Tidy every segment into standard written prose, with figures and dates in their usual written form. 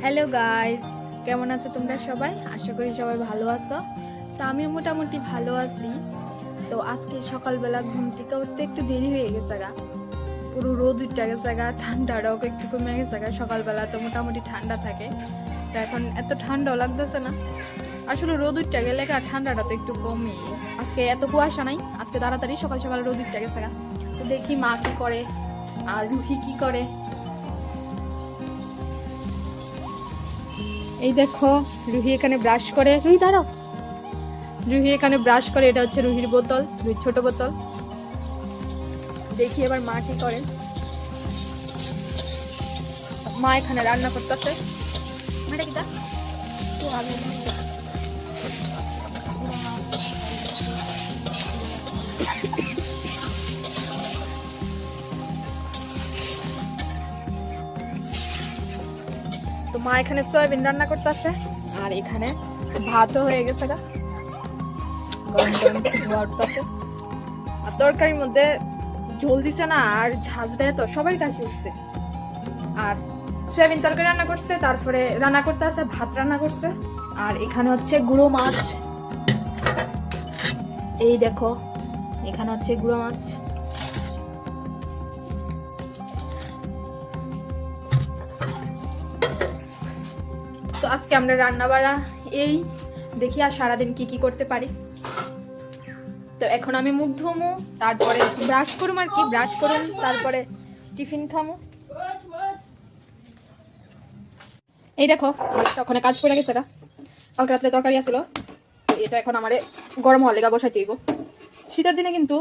Hello guys, কেমন আছো তোমরা সবাই? আশা করি সবাই ভালো আছো। তো আমিও মোটামুটি ভালো আছি। তো আজকে সকালবেলা ঘুম থেকে উঠতে একটু দেরি হয়ে গেছে গা, পুরো রোদ উঠে গেছে গা, ঠান্ডাটাও একটু কমে গেছে গা। সকালবেলা তো মোটামুটি ঠান্ডা থাকে, তো এখন এত ঠান্ডাও লাগতেছে না। আসলে রোদ উঠে গেলে গা ঠান্ডাটা তো একটু কমে। আজকে এত কুয়াশা নাই, আজকে তাড়াতাড়ি সকাল সকাল রোদ উঠে গেছে গা। তো দেখি মা কি করে আর রুহি কি করে। এই দেখো, রুহি এখানে ব্রাশ করে। রুহি দাঁড়াও, রুহি এখানে ব্রাশ করে। এটা হচ্ছে রুহির বোতল, রুহির ছোট বোতল। দেখি এবার মা কি করে। মা এখানে রান্না করতেছে। মাটা কি তো আমি তো মা এখানে সয়াবিন রান্না করতেছে, আর এখানে ভাতও হয়ে গেছে গা, গরম গরম ধোয়া উঠতেছে। আর তরকারির মধ্যে ঝোল দিছে না, আর ঝাঁজ দেয় তো সবাই কাশি উঠছে। আর সয়াবিন তরকারি রান্না করছে, তারপরে রান্না করতে আছে, ভাত রান্না করছে। আর এখানে হচ্ছে গুঁড়ো মাছ। এই দেখো, এখানে হচ্ছে গুঁড়ো মাছ। তো আজকে আমরা রান্না বাড়া এই দেখি, আর সারাদিন কি কি করতে পারি। তো এখন আমি মুখ ধুমু, তারপরে ব্রাশ করুম, আর কি ব্রাশ করুম, তারপরে টিফিন খামু। এই দেখো, আমার একটা ওখানে কাজ করে গেছে গা, কালকে রাত্রে তরকারি আসছিল, এটা এখন আমারে গরম হওয়ার লেগা বসাইতে হইব। শীতের দিনে কিন্তু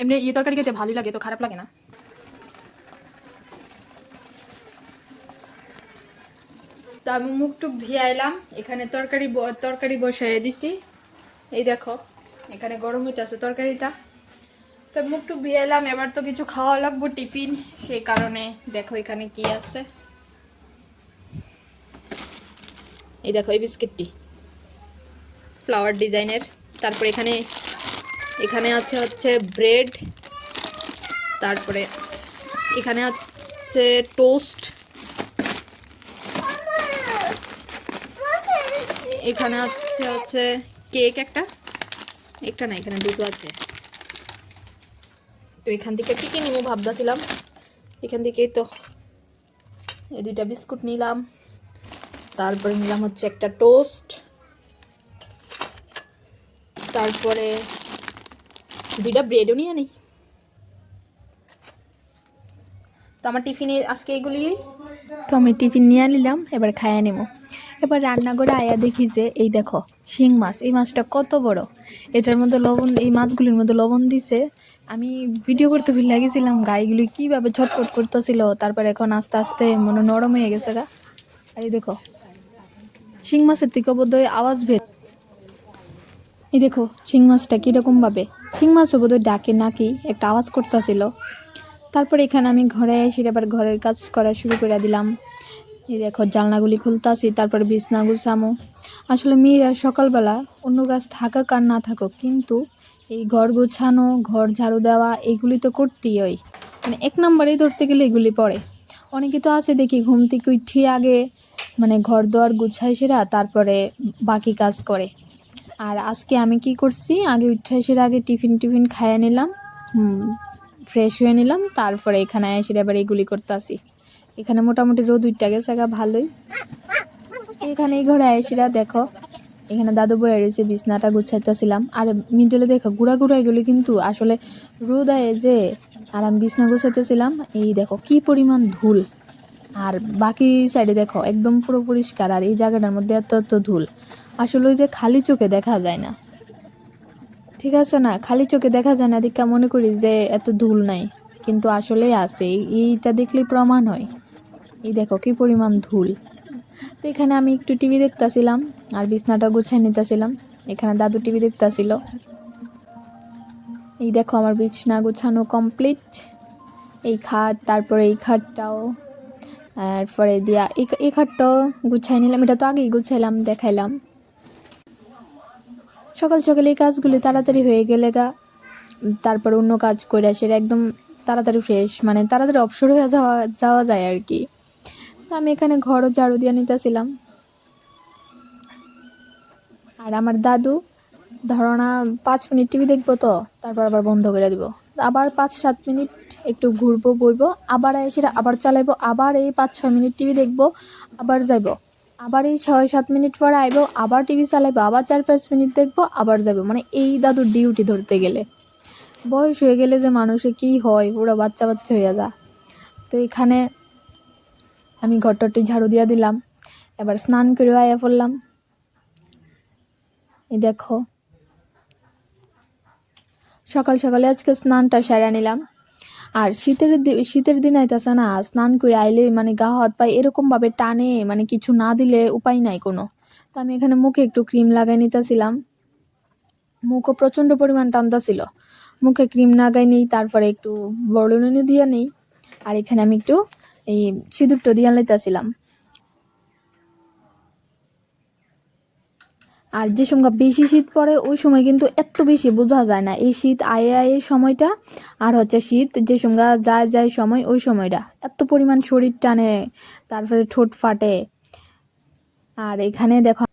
এমনি তরকারি খেতে ভালোই লাগে, তো খারাপ লাগে না। তো আমি মুখ টুক ধুয়ে আইলাম, এখানে তরকারি বসাই দিছি। এই দেখো, এখানে গরম হইতেছে তরকারিটা। তো মুখ টুক ধুয়ে এলাম, এবার তো কিছু খাওয়া লাগবো, টিফিন। সেই কারণে দেখো এখানে কি আছে। এই দেখো, এই বিস্কিটটি ফ্লাওয়ার ডিজাইনের। তারপরে এখানে এখানে হচ্ছে ব্রেড। তারপরে এখানে হচ্ছে টোস্ট। এখানে হচ্ছে কেক একটা, একটা না, এখানে দুটো আছে। তো এখান থেকে কি কি নিবো ভাবতেছিলাম, এখান থেকেই তো এই দুইটা বিস্কুট নিলাম। তারপরে নিলাম হচ্ছে একটা টোস্ট, তারপরে দুইটা ব্রেডও নিয়ে নিই। তো আমার টিফিনে আজকে এগুলি। তো আমি টিফিন নিয়ে নিলাম, এবার খাইয়া নেব। এবার রান্না করে আয়া দেখি যে এই দেখো শিং মাছ, এই মাছটা কত বড়। এটার মধ্যে লবণ, এই মাছগুলির মধ্যে লবণ দিছে। আমি ভিডিও করতে ভুলে গেছিলাম, গাইগুলি কীভাবে ছটফট করতেছিল। তারপর এখন আস্তে আস্তে মনে নরম হয়ে গেছে গা। আর এই দেখো শিং মাছের থেকে বোধহয় আওয়াজ বের। এই দেখো শিং মাছটা কীরকমভাবে, শিং মাছও বোধহয় ডাকে নাকি একটা আওয়াজ করতেছিল। তারপর এখানে আমি ঘরে এসে আবার ঘরের কাজ করা শুরু করে দিলাম। এই দেখো জানলাগুলি খুলতাছি, তারপরে বিছনা গুছামো। আসলে মেয়েরা সকালবেলা অন্য কাজ থাকুক আর না থাকুক, কিন্তু এই ঘর গোছানো, ঘর ঝাড়ু দেওয়া এগুলি তো করতেই হয়। মানে এক নম্বরেই ধরতে গেলে এগুলি পড়ে। অনেকে তো আছে দেখি ঘুম থেকে উঠি আগে মানে ঘর দোয়ার গুছায় সেরা, তারপরে বাকি কাজ করে। আর আজকে আমি কি করছি, আগে উঠে এসে আগে টিফিন খাইয়ে নিলাম, ফ্রেশ হয়ে নিলাম, তারপরে এখানে এসে আবার এগুলি করতেছি। এখানে মোটামুটি রোদ উঠতে গেছে ভালোই। এখানে এই ঘরে আইসিরা দেখো, এখানে দাদু বয়ে রয়েছে, বিছনাটা গুছাইতেছিলাম। আর মিডলে দেখো গুড়া গুড়া এগুলি কিন্তু আসলে রোদ আয়ে যে, আর আমি বিছনা গুছাইতেছিলাম। এই দেখো কি পরিমাণ ধুল, আর বাকি সাইডে দেখো একদম পুরো পরিষ্কার, আর এই জায়গাটার মধ্যে এত এত ধুল। আসলে ওই যে খালি চোখে দেখা যায় না, ঠিক আছে না, খালি চোখে দেখা যায় না, দেখা মনে করি যে এত ধুল নাই, কিন্তু আসলেই আছে। এইটা দেখলেই প্রমাণ হয়। এই দেখো কি পরিমাণ ধুল। তো এখানে আমি একটু টিভি দেখতেছিলাম, আর বিছনাটা গুছিয়ে নিতেছিলাম। এখানে দাদু টিভি দেখতেছিল। এই দেখো আমার বিছনা গুছানো কমপ্লিট। এই খাট, তারপরে এই খাটটাও, তারপরে দিয়া এই খাটটাও গুছাই নিলাম। এটা তো আগেই গুছাইলাম, দেখাইলাম। সকাল সকালে এই কাজগুলি তাড়াতাড়ি হয়ে গেলে গা, তারপর অন্য কাজ করে সেটা একদম তাড়াতাড়ি ফ্রেশ, মানে তাড়াতাড়ি অবসর হয়ে যাওয়া যায় আর কি। তো আমি এখানে ঘরও ঝাড়ু দিয়ে নিতেছিলাম। আর আমার দাদু ধরো না 5 মিনিট টিভি দেখবো, তো তারপর আবার বন্ধ করে দিব, আবার 5-7 মিনিট একটু ঘুরবো বইবো, আবার এসে আবার চালাইবো, আবার এই 5-6 মিনিট টিভি দেখবো, আবার যাইবো, আবার এই 6-7 মিনিট পরে আইবো, আবার টিভি চালাইবো, আবার 4-5 মিনিট দেখবো, আবার যাবো। মানে এই দাদুর ডিউটি ধরতে গেলে, বয়স হয়ে গেলে যে মানুষে কি হয়, পুরো বাচ্চা বাচ্চা হইয়া যা। তো এখানে আমি ঘরটরটি ঝাড়ু দিয়া দিলাম, এবার স্নান করে আয়া পড়লাম। এই দেখো সকাল সকালে আজকে স্নানটা সেরে নিলাম। আর শীতের দিন আইতাছে না, স্নান করে আইলে মানে গা হাত পায়ে এরকম ভাবে টানে, মানে কিছু না দিলে উপায় নাই কোনো। তো আমি এখানে মুখে একটু ক্রিম লাগাই নিতেছিলাম, মুখও প্রচণ্ড পরিমাণ টানতাছিল, মুখে ক্রিম লাগাই নিই, তারপরে একটু বড়লুনি দিয়ে নিই, আর এখানে আমি একটু এই সিঁদুরটা দিয়ে লাইতাছিলাম। আর যে সময় বেশি শীত পড়ে ওই সময় কিন্তু এত বেশি বোঝা যায় না, এই শীত আয়ে আয়ে সময়টা, আর হচ্ছে শীত যে সময় যায় যায় সময় ওই সময়টা এত পরিমাণ শরীর টানে, তারপরে ঠোঁট ফাটে। আর এখানে দেখো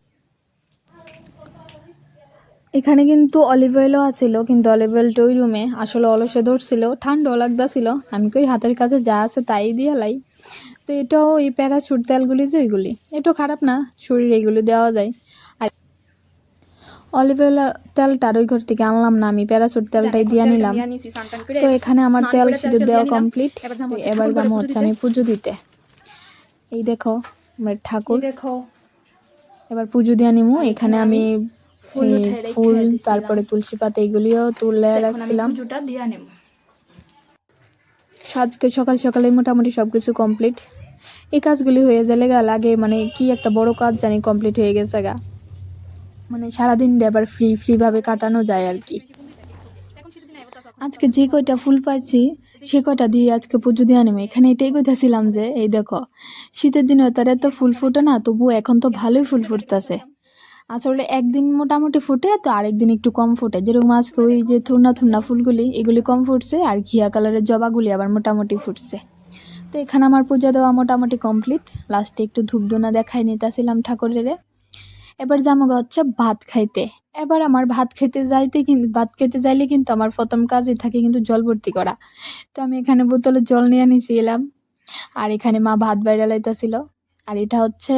এখানে কিন্তু অলিভ অয়েলও আছিল, কিন্তু অলিভ অয়েলটা ওই রুমে আসলে অলসে ধরছিল, ঠান্ডাও লাগতেছিল, আমি কই হাতের কাছে যা আছে তাই দিয়ে লাই। তো এটাও এই প্যারাশুট তেলগুলি যে ওইগুলি, এটাও খারাপ না, শরীরে এগুলি দেওয়া যায়। আর অলিভ অয়েল তেলটার ওই ঘর থেকে আনলাম না, আমি প্যারাশুট তেলটাই দিয়ে নিলাম। তো এখানে আমার তেল সিঁদুর দেওয়া কমপ্লিট। তো এবার যাবো হচ্ছে আমি পুজো দিতে। এই দেখো আমার ঠাকুর, দেখো এবার পুজো দিয়ে নিমু। এখানে আমি ফুল তারপরে তুলসী পাতা এগুলিও তুলে রাখছিলাম। পুজোটা দিয়া নেব। আজকে সকাল সকালে মোটামুটি সব কিছু কমপ্লিট। এই কাজগুলি হয়ে গেলে লাগে মানে কি একটা বড় কাজ জানি কমপ্লিট হয়ে গেছে গা, মানে সারাদিন আবার ফ্রিভাবে কাটানো যায় আর কি। আজকে যে কয়টা ফুল পাইছি সে কয়টা দিয়ে আজকে পুজো দিয়ে আনবো। এখানে এটাই কইতাছিলাম যে এই দেখো শীতের দিনে তার এত ফুল ফুটে না, তবু এখন তো ভালোই ফুল ফুটতেছে। আসলে একদিন মোটামুটি ফুটে, তো আরেকদিন একটু কম ফুটে, যেরকম আজকে ওই যে থুন্না থুন্না ফুলগুলি এগুলি কম ফুটছে, আর ঘিয়া কালারের জবাগুলি আবার মোটামুটি ফুটছে। তো এখানে আমার পূজা দেওয়া মোটামুটি কমপ্লিট। লাস্টে একটু ধূপধুনা দেখাই নিতেছিলাম ঠাকুরের। এবার যাবো হচ্ছে ভাত খাইতে। এবার আমার ভাত খেতে যাইলে কিন্তু আমার প্রথম কাজই থাকে কিন্তু জল ভর্তি করা। তো আমি এখানে বোতলে জল নিয়ে নিয়েছিলাম, আর এখানে মা ভাত বাইরে লাইতেছিল। আর এটা হচ্ছে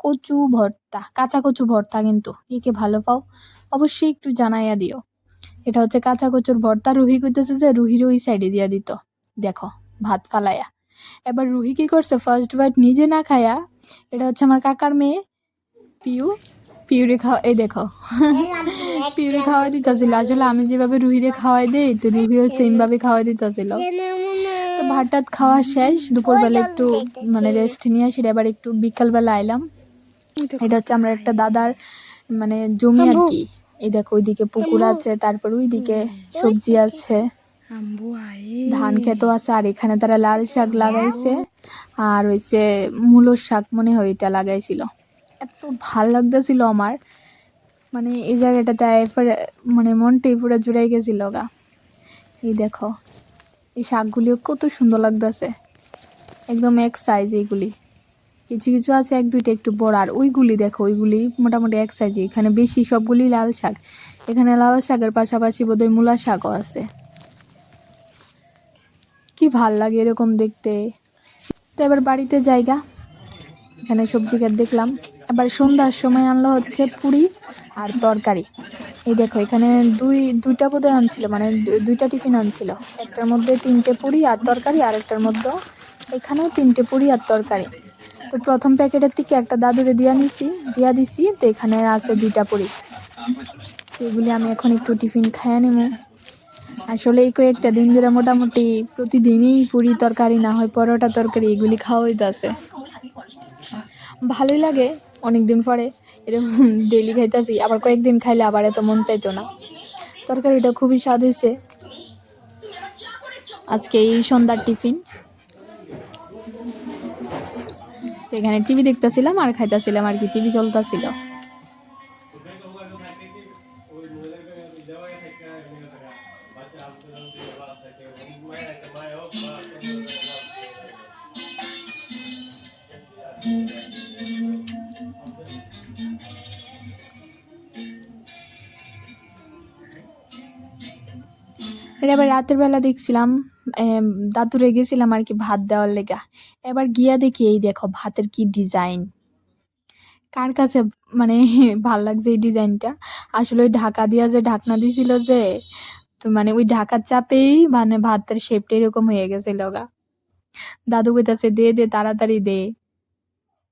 কচু ভর্তা, কাঁচা কচু ভর্তা, কিন্তু কে কে ভালো পাও অবশ্যই একটু জানাইয়া দিও। এটা হচ্ছে কাঁচা কচুর ভর্তা। রুহি কইতেছে যে রুহির ওই সাইডে দিয়া দিত, দেখো ভাত ফালাইয়া। এবার রুহি কি করছে, ফার্স্ট বাইট নিজে না খায়া, এটা হচ্ছে আমার কাকার মেয়ে পিউরে খাওয়া, এই দেখো পিউরে খাওয়াই দিতেছিল। আসলে আমি যেভাবে রুহিরে খাওয়াই দেই, তো রুহিও সেম ভাবে খাওয়াই দিতেছিল। তো ভাত টাত খাওয়া শেষ, দুপুরবেলা একটু মানে রেস্ট নিয়ে আসি, এবার একটু বিকালবেলা আইলাম। এটা হচ্ছে আমরা একটা দাদার মানে জমি আর কি। এই দেখো ওইদিকে পুকুর আছে, তারপর ওইদিকে সবজি আছে, ধান ক্ষেতও আছে, আর এখানে তারা লাল শাক লাগাইছে, আর হইছে মূলোর শাক মনে হয় এটা লাগাইছিল। এত ভাল লাগতেছিল আমার, মানে এই জায়গাটাতে মানে মনটাই পুরো জুড়াই গেছিল গা। এই দেখো এই শাকগুলিও কত সুন্দর লাগতেছে, একদম এক সাইজ। এইগুলি কিছু কিছু আছে 1-2টা একটু বড়, আর ওইগুলি দেখো ওইগুলি মোটামুটি এক সাইজ। এখানে বেশি সবগুলি লাল শাক, এখানে লাল শাকের পাশাপাশি বোধহয় মূলা শাকও আছে। কি ভাল লাগে এরকম দেখতে। তো এবার বাড়িতে জায়গা, এখানে সবজি ক্ষেত দেখলাম। এবার সন্ধ্যার সময় আনলো হচ্ছে পুরি আর তরকারি। এই দেখো এখানে দুইটা বোধহয় আনছিল, মানে দুইটা টিফিন আনছিল, একটার মধ্যে 3টে পুরি আর তরকারি, আর একটার মধ্যে এখানেও 3টে পুরি আর তরকারি। তো প্রথম প্যাকেটের থেকে একটা দাদুরে দিয়া দিছি, তো এখানে আছে 2টা পুরি। তো এগুলি আমি এখন একটু টিফিন খাইয়া নেব। আসলে এই কয়েকটা দিন ধরে মোটামুটি প্রতিদিনই পুরি তরকারি না হয় পরোটা তরকারি এগুলি খাওয়া হইতাছে। ভালোই লাগে অনেকদিন পরে এরকম ডেইলি খাইতেছি, আবার কয়েকদিন খাইলে আবার এত মন চাইতো না। তরকারিটা খুবই স্বাদ হয়েছে। আজকে এই সন্ধ্যার টিফিন। তো এখানে টিভি দেখতেছিলাম আর খাইতেছিলাম আর কি, টিভি চলতেছিল। এটা আবার রাতের বেলা দেখছিলাম, দাদুরে গেছিলাম আর কি ভাত দেওয়ার লেগা। এবার গিয়া দেখি এই দেখো ভাতের কি ডিজাইন, কার কাছে মানে ভাল লাগছে এই ডিজাইনটা। আসলে ওই ঢাকা দিয়া যে ঢাকনা দিছিল যে, তো মানে ওই ঢাকার চাপেই মানে ভাতের শেপটা এরকম হয়ে গেছিল গা। দাদু কইতাছে দে দে তাড়াতাড়ি দে।